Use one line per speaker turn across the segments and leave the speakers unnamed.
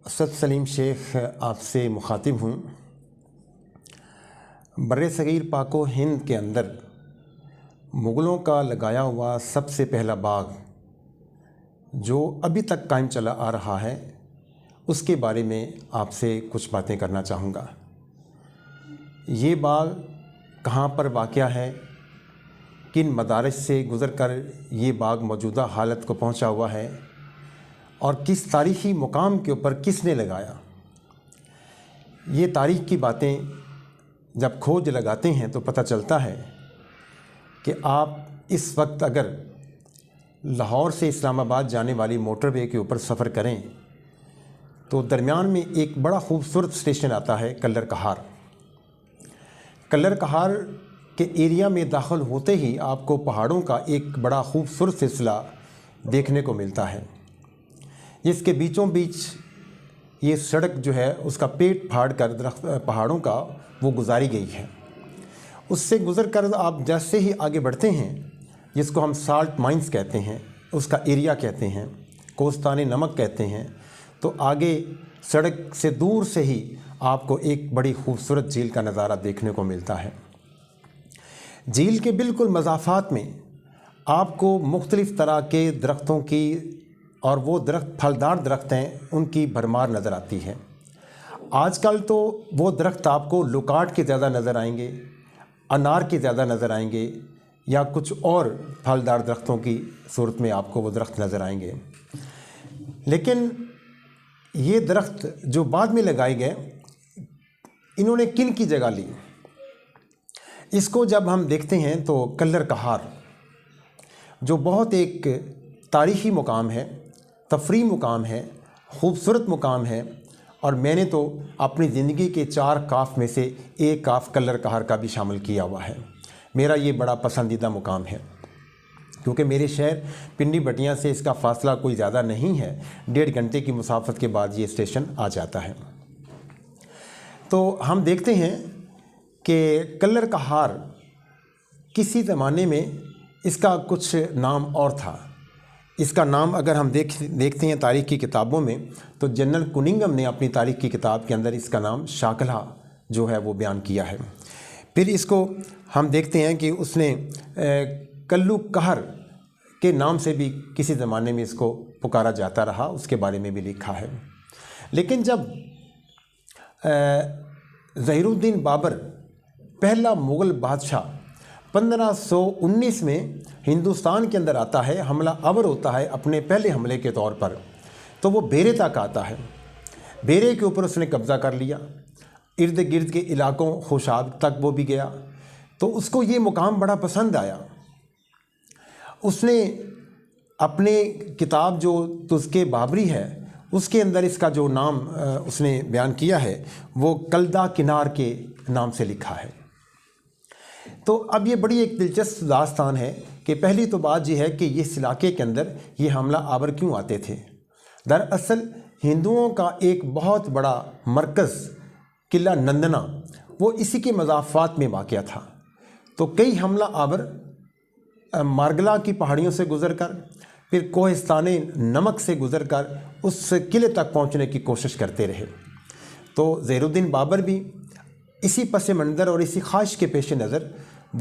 اسد سلیم شیخ آپ سے مخاطب ہوں۔ بر صغیر پاک و ہند کے اندر مغلوں کا لگایا ہوا سب سے پہلا باغ جو ابھی تک قائم چلا آ رہا ہے اس کے بارے میں آپ سے کچھ باتیں کرنا چاہوں گا۔ یہ باغ کہاں پر واقع ہے، کن مدارج سے گزر کر یہ باغ موجودہ حالت کو پہنچا ہوا ہے اور کس تاریخی مقام کے اوپر کس نے لگایا، یہ تاریخ کی باتیں جب کھوج لگاتے ہیں تو پتہ چلتا ہے کہ آپ اس وقت اگر لاہور سے اسلام آباد جانے والی موٹر وے کے اوپر سفر کریں تو درمیان میں ایک بڑا خوبصورت اسٹیشن آتا ہے کلر کہار۔ کلر کہار کے ایریا میں داخل ہوتے ہی آپ کو پہاڑوں کا ایک بڑا خوبصورت سلسلہ دیکھنے کو ملتا ہے، جس کے بیچوں بیچ یہ سڑک جو ہے اس کا پیٹ پھاڑ کر پہاڑوں کا وہ گزاری گئی ہے۔ اس سے گزر کر آپ جیسے ہی آگے بڑھتے ہیں، جس کو ہم سالٹ مائنز کہتے ہیں، اس کا ایریا کہتے ہیں، کوستان نمک کہتے ہیں، تو آگے سڑک سے دور سے ہی آپ کو ایک بڑی خوبصورت جھیل کا نظارہ دیکھنے کو ملتا ہے۔ جھیل کے بالکل مضافات میں آپ کو مختلف طرح کے درختوں کی اور وہ درخت پھلدار درخت ہیں ان کی بھرمار نظر آتی ہے۔ آج کل تو وہ درخت آپ کو لوکارٹ کے زیادہ نظر آئیں گے، انار کے زیادہ نظر آئیں گے، یا کچھ اور پھلدار درختوں کی صورت میں آپ کو وہ درخت نظر آئیں گے۔ لیکن یہ درخت جو بعد میں لگائے گئے، انہوں نے کن کی جگہ لی؟ اس کو جب ہم دیکھتے ہیں تو کلر کہار جو بہت ایک تاریخی مقام ہے، تفریحی مقام ہے، خوبصورت مقام ہے، اور میں نے تو اپنی زندگی کے 4 کاف میں سے ایک کاف کلر کہار کا بھی شامل کیا ہوا ہے۔ میرا یہ بڑا پسندیدہ مقام ہے کیونکہ میرے شہر پنڈی بٹیاں سے اس کا فاصلہ کوئی زیادہ نہیں ہے، 1.5 گھنٹے کی مسافت کے بعد یہ اسٹیشن آ جاتا ہے۔ تو ہم دیکھتے ہیں کہ کلر کہار کسی زمانے میں اس کا کچھ نام اور تھا۔ اس کا نام اگر ہم دیکھتے ہیں تاریخ کی کتابوں میں تو جنرل کننگھم نے اپنی تاریخ کی کتاب کے اندر اس کا نام شاکلہ جو ہے وہ بیان کیا ہے۔ پھر اس کو ہم دیکھتے ہیں کہ اس نے کلو کہر کے نام سے بھی کسی زمانے میں اس کو پکارا جاتا رہا، اس کے بارے میں بھی لکھا ہے۔ لیکن جب ظہیر الدین بابر پہلا مغل بادشاہ 1519 میں ہندوستان کے اندر آتا ہے، حملہ آور ہوتا ہے اپنے پہلے حملے کے طور پر، تو وہ بیرے تک آتا ہے۔ بیرے کے اوپر اس نے قبضہ کر لیا، ارد گرد کے علاقوں خوشاب تک وہ بھی گیا، تو اس کو یہ مقام بڑا پسند آیا۔ اس نے اپنے کتاب جو تذکرہ بابری ہے اس کے اندر اس کا جو نام اس نے بیان کیا ہے وہ کلدہ کنار کے نام سے لکھا ہے۔ تو اب یہ بڑی ایک دلچسپ داستان ہے کہ پہلی تو بات یہ ہے کہ اس علاقے کے اندر یہ حملہ آور کیوں آتے تھے۔ دراصل ہندوؤں کا ایک بہت بڑا مرکز قلعہ نندنا وہ اسی کے مضافات میں واقع تھا، تو کئی حملہ آور مارگلا کی پہاڑیوں سے گزر کر پھر کوہستان نمک سے گزر کر اس قلعے تک پہنچنے کی کوشش کرتے رہے۔ تو ظہیر الدین بابر بھی اسی پس منظر اور اسی خواہش کے پیش نظر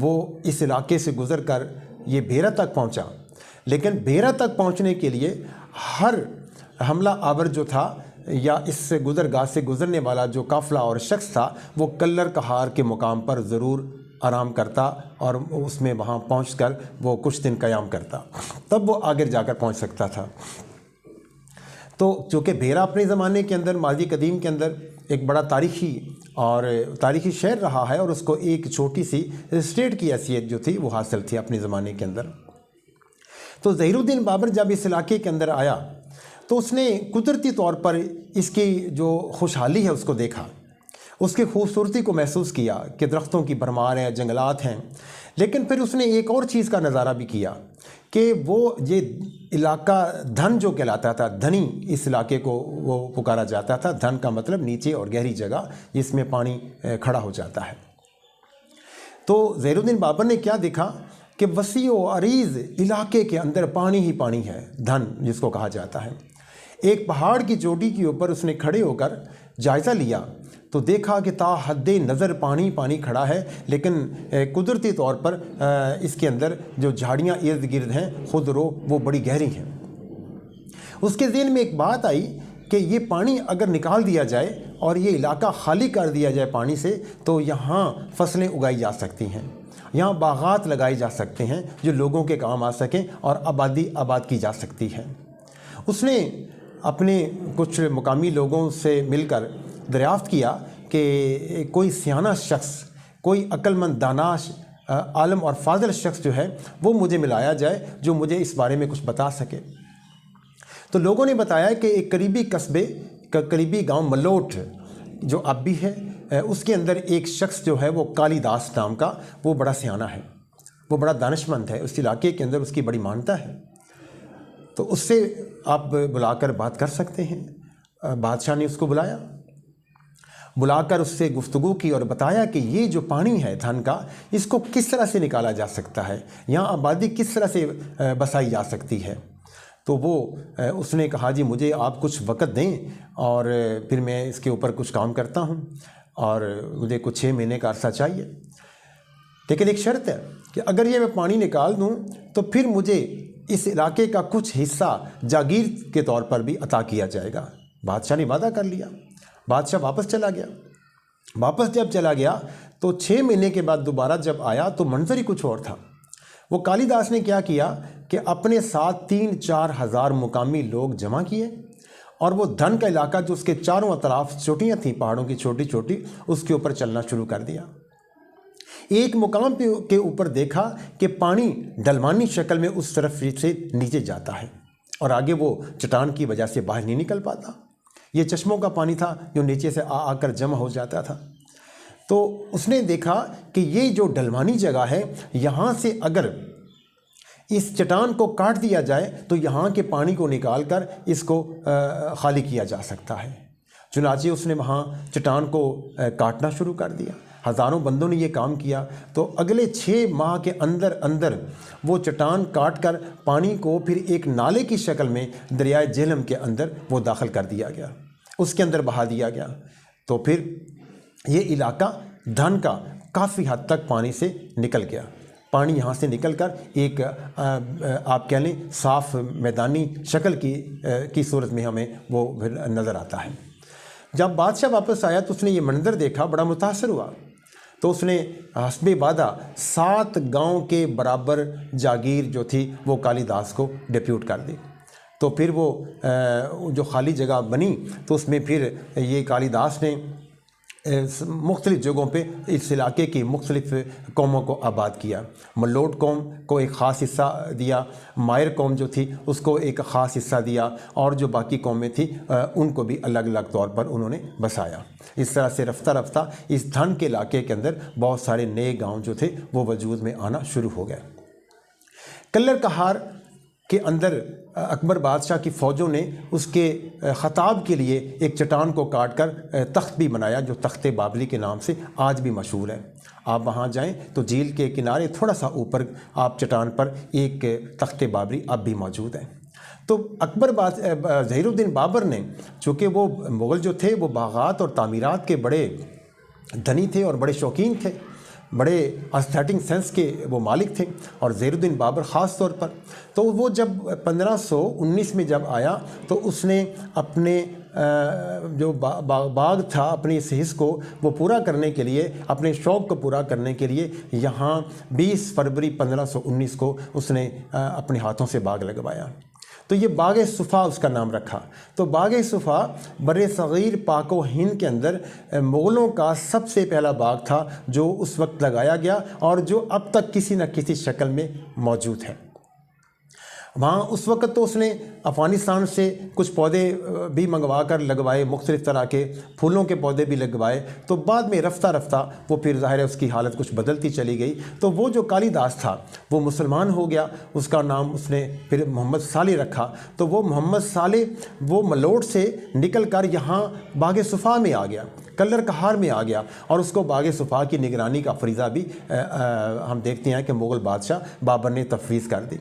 وہ اس علاقے سے گزر کر یہ بھیرا تک پہنچا، لیکن بھیرا تک پہنچنے کے لیے ہر حملہ آور جو تھا یا اس گزرگاہ سے گزرنے والا جو قافلہ اور شخص تھا وہ کلر کہار کے مقام پر ضرور آرام کرتا اور اس میں وہاں پہنچ کر وہ کچھ دن قیام کرتا، تب وہ آگے جا کر پہنچ سکتا تھا۔ تو چونکہ بھیرا اپنے زمانے کے اندر ماضی قدیم کے اندر ایک بڑا تاریخی شہر رہا ہے اور اس کو ایک چھوٹی سی اسٹیٹ کی حیثیت جو تھی وہ حاصل تھی اپنے زمانے کے اندر۔ تو ظہیر الدین بابر جب اس علاقے کے اندر آیا تو اس نے قدرتی طور پر اس کی جو خوشحالی ہے اس کو دیکھا، اس کی خوبصورتی کو محسوس کیا کہ درختوں کی بھرمار ہے، جنگلات ہیں، لیکن پھر اس نے ایک اور چیز کا نظارہ بھی کیا کہ وہ یہ علاقہ دھن جو کہلاتا تھا، دھنی اس علاقے کو وہ پکارا جاتا تھا۔ دھن کا مطلب نیچے اور گہری جگہ جس میں پانی کھڑا ہو جاتا ہے۔ تو ظہیر الدین بابر نے کیا دیکھا کہ وسیع و عریض علاقے کے اندر پانی ہی پانی ہے، دھن جس کو کہا جاتا ہے۔ ایک پہاڑ کی چوٹی کے اوپر اس نے کھڑے ہو کر جائزہ لیا تو دیکھا کہ تا حد نظر پانی پانی کھڑا ہے، لیکن قدرتی طور پر اس کے اندر جو جھاڑیاں ارد گرد ہیں خود رو وہ بڑی گہری ہیں۔ اس کے ذہن میں ایک بات آئی کہ یہ پانی اگر نکال دیا جائے اور یہ علاقہ خالی کر دیا جائے پانی سے تو یہاں فصلیں اگائی جا سکتی ہیں، یہاں باغات لگائے جا سکتے ہیں جو لوگوں کے کام آ سکیں اور آبادی آباد کی جا سکتی ہے۔ اس نے اپنے کچھ مقامی لوگوں سے مل کر دریافت کیا کہ کوئی سیانہ شخص، کوئی عقل مند داناش عالم اور فاضل شخص جو ہے وہ مجھے ملایا جائے جو مجھے اس بارے میں کچھ بتا سکے۔ تو لوگوں نے بتایا کہ ایک قریبی قصبے کا قریبی گاؤں ملوٹ جو اب بھی ہے، اس کے اندر ایک شخص جو ہے وہ کالی داس نام کا، وہ بڑا سیانہ ہے، وہ بڑا دانش مند ہے، اس علاقے کے اندر اس کی بڑی مانتا ہے، تو اس سے آپ بلا کر بات کر سکتے ہیں۔ بادشاہ نے اس کو بلا کر اس سے گفتگو کی اور بتایا کہ یہ جو پانی ہے دھن کا، اس کو کس طرح سے نکالا جا سکتا ہے، یہاں آبادی کس طرح سے بسائی جا سکتی ہے۔ تو وہ اس نے کہا جی مجھے آپ کچھ وقت دیں اور پھر میں اس کے اوپر کچھ کام کرتا ہوں، اور مجھے کچھ 6 مہینے کا عرصہ چاہیے، لیکن ایک شرط ہے کہ اگر یہ میں پانی نکال دوں تو پھر مجھے اس علاقے کا کچھ حصہ جاگیر کے طور پر بھی عطا کیا جائے گا۔ بادشاہ نے وعدہ کر لیا۔ بادشاہ واپس چلا گیا۔ واپس جب چلا گیا تو 6 مہینے کے بعد دوبارہ جب آیا تو منظر ہی کچھ اور تھا۔ وہ کالی داس نے کیا کیا کہ اپنے ساتھ 3-4 ہزار مقامی لوگ جمع کیے اور وہ دھن کا علاقہ جو اس کے چاروں اطراف چوٹیاں تھیں، پہاڑوں کی چھوٹی چھوٹی، اس کے اوپر چلنا شروع کر دیا۔ ایک مقام کے اوپر دیکھا کہ پانی ڈلوانی شکل میں اس طرف سے نیچے جاتا ہے اور آگے وہ چٹان کی وجہ سے باہر نہیں نکل پاتا۔ یہ چشموں کا پانی تھا جو نیچے سے آ کر جمع ہو جاتا تھا۔ تو اس نے دیکھا کہ یہ جو ڈلوانی جگہ ہے، یہاں سے اگر اس چٹان کو کاٹ دیا جائے تو یہاں کے پانی کو نکال کر اس کو خالی کیا جا سکتا ہے۔ چنانچہ اس نے وہاں چٹان کو کاٹنا شروع کر دیا۔ ہزاروں بندوں نے یہ کام کیا تو اگلے 6 ماہ کے اندر وہ چٹان کاٹ کر پانی کو پھر ایک نالے کی شکل میں دریائے جہلم کے اندر وہ داخل کر دیا گیا، اس کے اندر بہا دیا گیا۔ تو پھر یہ علاقہ دھن کا کافی حد تک پانی سے نکل گیا۔ پانی یہاں سے نکل کر ایک آپ کہہ لیں صاف میدانی شکل کی صورت میں ہمیں وہ پھر نظر آتا ہے۔ جب بادشاہ واپس آیا تو اس نے یہ منظر دیکھا، بڑا متاثر ہوا، تو اس نے حسب وعدہ 7 گاؤں کے برابر جاگیر جو تھی وہ کالی داس کو ڈپیوٹ کر دی۔ تو پھر وہ جو خالی جگہ بنی تو اس میں پھر یہ کالی داس نے مختلف جگہوں پہ اس علاقے کی مختلف قوموں کو آباد کیا۔ ملوٹ قوم کو ایک خاص حصہ دیا، مائر قوم جو تھی اس کو ایک خاص حصہ دیا، اور جو باقی قومیں تھیں ان کو بھی الگ الگ طور پر انہوں نے بسایا۔ اس طرح سے رفتہ رفتہ اس دھن کے علاقے کے اندر بہت سارے نئے گاؤں جو تھے وہ وجود میں آنا شروع ہو گئے۔ کلر کہار کے اندر اکبر بادشاہ کی فوجوں نے اس کے خطاب کے لیے ایک چٹان کو کاٹ کر تخت بھی بنایا جو تخت بابلی کے نام سے آج بھی مشہور ہے۔ آپ وہاں جائیں تو جھیل کے کنارے تھوڑا سا اوپر آپ چٹان پر ایک تخت بابلی اب بھی موجود ہے۔ تو اکبر ظہیر الدین بابر نے، چونکہ وہ مغل جو تھے وہ باغات اور تعمیرات کے بڑے دھنی تھے اور بڑے شوقین تھے، بڑے ایستھیٹک سینس کے وہ مالک تھے، اور ظہیر الدین بابر خاص طور پر۔ تو وہ جب 1519 میں جب آیا تو اس نے اپنے جو باغ تھا، اپنے اس حص کو وہ پورا کرنے کے لیے، اپنے شوق کو پورا کرنے کے لیے یہاں 20 فروری 1519 کو اس نے اپنے ہاتھوں سے باغ لگوایا۔ تو یہ باغ صفا اس کا نام رکھا۔ تو باغ صفا بر صغیر پاک و ہند کے اندر مغلوں کا سب سے پہلا باغ تھا جو اس وقت لگایا گیا اور جو اب تک کسی نہ کسی شکل میں موجود ہے۔ وہاں اس وقت تو اس نے افغانستان سے کچھ پودے بھی منگوا کر لگوائے، مختلف طرح کے پھولوں کے پودے بھی لگوائے۔ تو بعد میں رفتہ رفتہ وہ پھر ظاہر ہے اس کی حالت کچھ بدلتی چلی گئی۔ تو وہ جو کالی داس تھا وہ مسلمان ہو گیا، اس کا نام اس نے پھر محمد صالح رکھا۔ تو وہ محمد صالح وہ ملوٹ سے نکل کر یہاں باغ صفا میں آ گیا، کلر کہار میں آ گیا، اور اس کو باغ صفا کی نگرانی کا فریضہ بھی ہم دیکھتے ہیں کہ مغل بادشاہ بابر نے تفویض کر دی۔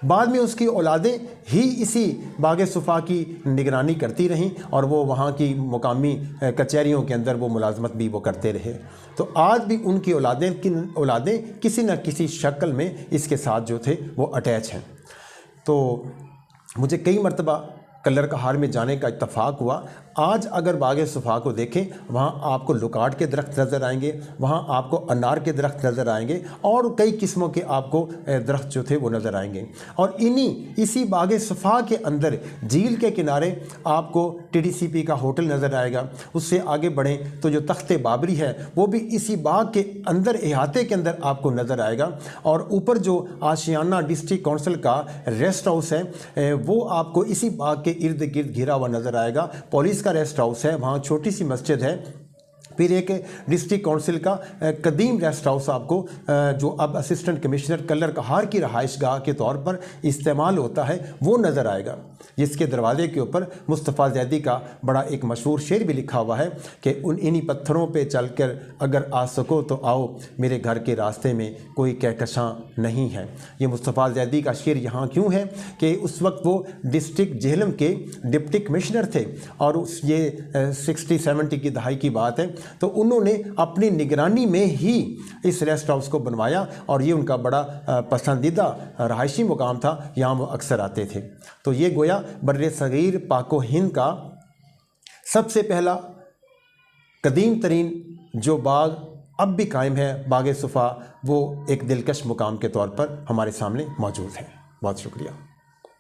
بعد میں اس کی اولادیں ہی اسی باغ صفا کی نگرانی کرتی رہیں اور وہ وہاں کی مقامی کچہریوں کے اندر وہ ملازمت بھی وہ کرتے رہے۔ تو آج بھی ان کی اولادیں کسی نہ کسی شکل میں اس کے ساتھ جو تھے وہ اٹیچ ہیں۔ تو مجھے کئی مرتبہ کلر کہار میں جانے کا اتفاق ہوا۔ آج اگر باغ صفا کو دیکھیں، وہاں آپ کو لکاٹ کے درخت نظر آئیں گے، وہاں آپ کو انار کے درخت نظر آئیں گے اور کئی قسموں کے آپ کو درخت جو تھے وہ نظر آئیں گے۔ اور اسی باغ صفا کے اندر جھیل کے کنارے آپ کو ٹی ڈی سی پی کا ہوٹل نظر آئے گا۔ اس سے آگے بڑھیں تو جو تخت بابری ہے وہ بھی اسی باغ کے اندر احاطے کے اندر آپ کو نظر آئے گا۔ اور اوپر جو آشیانہ ڈسٹرکٹ کونسل کا ریسٹ ہاؤس ہے وہ آپ کو اسی باغ کے ارد گرد گھرا ہوا نظر آئے گا۔ پولیس کا ریسٹ ہاؤس ہے، وہاں چھوٹی سی مسجد ہے، پھر ایک ڈسٹرکٹ کونسل کا قدیم ریسٹ ہاؤس آپ کو جو اب اسسٹنٹ کمشنر کلر کہار کی رہائش گاہ کے طور پر استعمال ہوتا ہے وہ نظر آئے گا، جس کے دروازے کے اوپر مصطفیٰ زیدی کا بڑا ایک مشہور شعر بھی لکھا ہوا ہے کہ انہی پتھروں پہ چل کر اگر آ سکو تو آؤ، میرے گھر کے راستے میں کوئی کہکشاں نہیں ہے۔ یہ مصطفیٰ زیدی کا شعر یہاں کیوں ہے کہ اس وقت وہ ڈسٹرکٹ جہلم کے ڈپٹی کمشنر تھے اور یہ 60-70 کی دہائی کی بات ہے، تو انہوں نے اپنی نگرانی میں ہی اس ریسٹ ہاؤس کو بنوایا اور یہ ان کا بڑا پسندیدہ رہائشی مقام تھا، یہاں وہ اکثر آتے تھے۔ تو یہ گویا بر صغیر پاک و ہند کا سب سے پہلا قدیم ترین جو باغ اب بھی قائم ہے، باغ صفا، وہ ایک دلکش مقام کے طور پر ہمارے سامنے موجود ہے۔ بہت شکریہ۔